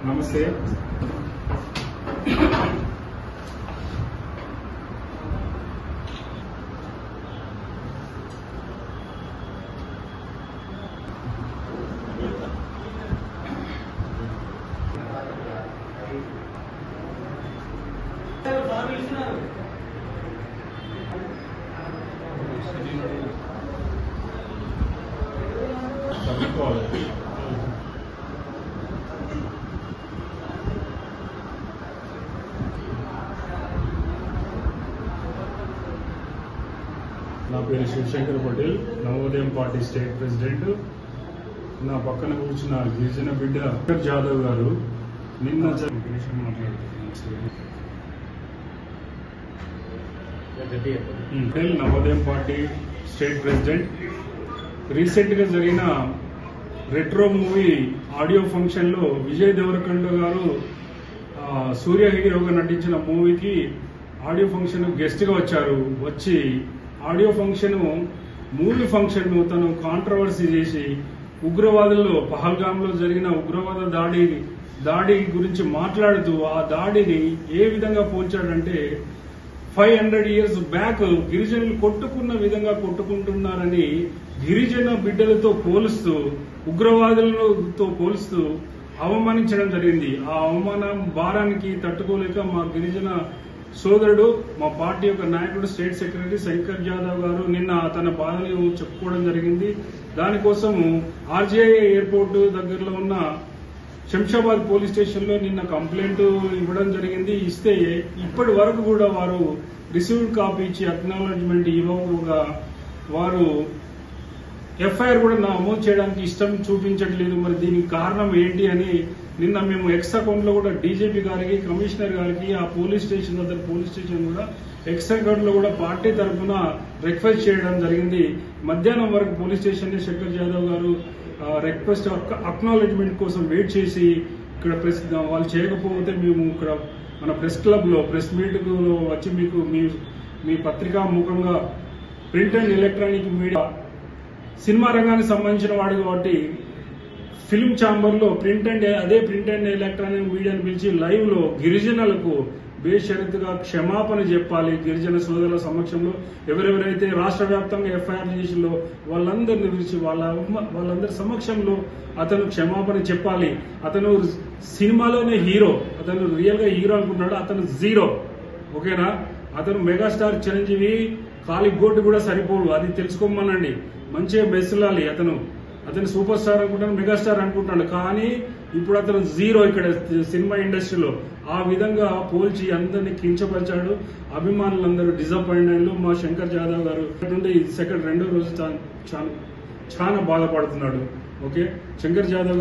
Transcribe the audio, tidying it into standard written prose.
నమస్తే. నా పేరు Sivashankar Patel, Navodayam party state president. నా పక్కన కూర్చున్న గిరిజన బిడ్డ శంకర్ జాదవ్ గారు నిన్న Navodayam party state president. Recent గా జరిగిన రెట్రో మూవీ ఆడియో ఫంక్షన్ లో విజయ్ దేవరకొండ గారు సూర్య హీరోగా నటించిన మూవీకి ఆడియో ఫంక్షన్ గెస్ట్ గా వచ్చారు. వచ్చి ఆడియో ఫంక్షన్ మూవీ ఫంక్షన్ తను కాంట్రవర్సీ చేసి ఉగ్రవాదుల్లో పహల్గామ్ లో జరిగిన ఉగ్రవాద దాడి గురించి మాట్లాడుతూ ఆ దాడిని ఏ విధంగా పోల్చాడంటే 500 years బ్యాక్ గిరిజనులు కొట్టుకున్న విధంగా కొట్టుకుంటున్నారని గిరిజన బిడ్డలతో పోలుస్తూ ఉగ్రవాదులతో పోలుస్తూ అవమానించడం జరిగింది. ఆ అవమానం భారానికి తట్టుకోలేక మా గిరిజన సోదరుడు, మా పార్టీ యొక్క నాయకుడు, స్టేట్ సెక్రటరీ శంకర్ జాదవ్ గారు నిన్న తన బాధను చెప్పుకోవడం జరిగింది. దానికోసం ఆర్జీఐ ఎయిర్పోర్ట్ దగ్గరలో ఉన్న శంషాబాద్ పోలీస్ స్టేషన్ లో నిన్న కంప్లైంట్ ఇవ్వడం జరిగింది. ఇస్తే ఇప్పటి వరకు కూడా వారు రిసీవ్డ్ కాపీ ఇచ్చి అక్నాలెడ్జ్మెంట్ ఇవ్వగా వారు ఎఫ్ఐఆర్ కూడా నమోదు చేయడానికి ఇష్టం చూపించట్లేదు. మరి దీనికి కారణం ఏంటి అని నిన్న మేము ఎక్స్ అకౌంట్ లో కూడా డీజీపీ గారికి, కమిషనర్ గారికి, ఆ పోలీస్ స్టేషన్ కూడా ఎక్స్ అకౌంట్ లో కూడా పార్టీ తరఫున రిక్వెస్ట్ చేయడం జరిగింది. మధ్యాహ్నం వరకు పోలీస్ స్టేషన్ శంకర్ జాదవ్ గారు రిక్వెస్ట్ అక్నాలెడ్జ్మెంట్ కోసం వెయిట్ చేసి ఇక్కడ వాళ్ళు చేయకపోతే మేము ఇక్కడ మన ప్రెస్ క్లబ్ లో ప్రెస్ మీట్ లో వచ్చి మీకు మీ పత్రికా ముఖంగా print and electronic media cinema రంగానికి సంబంధించిన వాడు కాబట్టి ఫిల్మ్ ఛాంబర్ లో ప్రింట్ అండ్ ఎలక్ట్రానిక్ మీడియాను పిలిచి లైవ్ లో గిరిజనులకు బేషరతుగా క్షమాపణ చెప్పాలి. గిరిజన సోదరుల సమక్షంలో ఎవరెవరైతే రాష్ట్ర వ్యాప్తంగా ఎఫ్ఐఆర్ చేసిందో వాళ్ళందరిని పిలిచి వాళ్ళందరి సమక్షంలో అతను క్షమాపణ చెప్పాలి. అతను సినిమాలోనే హీరో, అతను రియల్ గా హీరో అనుకుంటున్నాడు, అతను జీరో. ఓకేనా? అతను మెగాస్టార్ చిరంజీవి కాలిగోటు కూడా సరిపోడు, అది తెలుసుకోమనండి. మంచిగా బెస్లాలి. అతను సూపర్ స్టార్ అనుకుంటాను, మెగాస్టార్ అనుకుంటాడు, కానీ ఇప్పుడు అతను జీరో ఇక్కడ సినిమా ఇండస్ట్రీలో. ఆ విధంగా పోల్చి అందరినీ కించపరిచాడు. అభిమానులందరూ డిసప్పాయింట్ అయ్యారు. మా శంకర్ జాదవ్ గారు సెకండ్ 2వ రోజు చాలా బాధపడుతున్నాడు. ఓకే, శంకర్ జాదవ్ గారు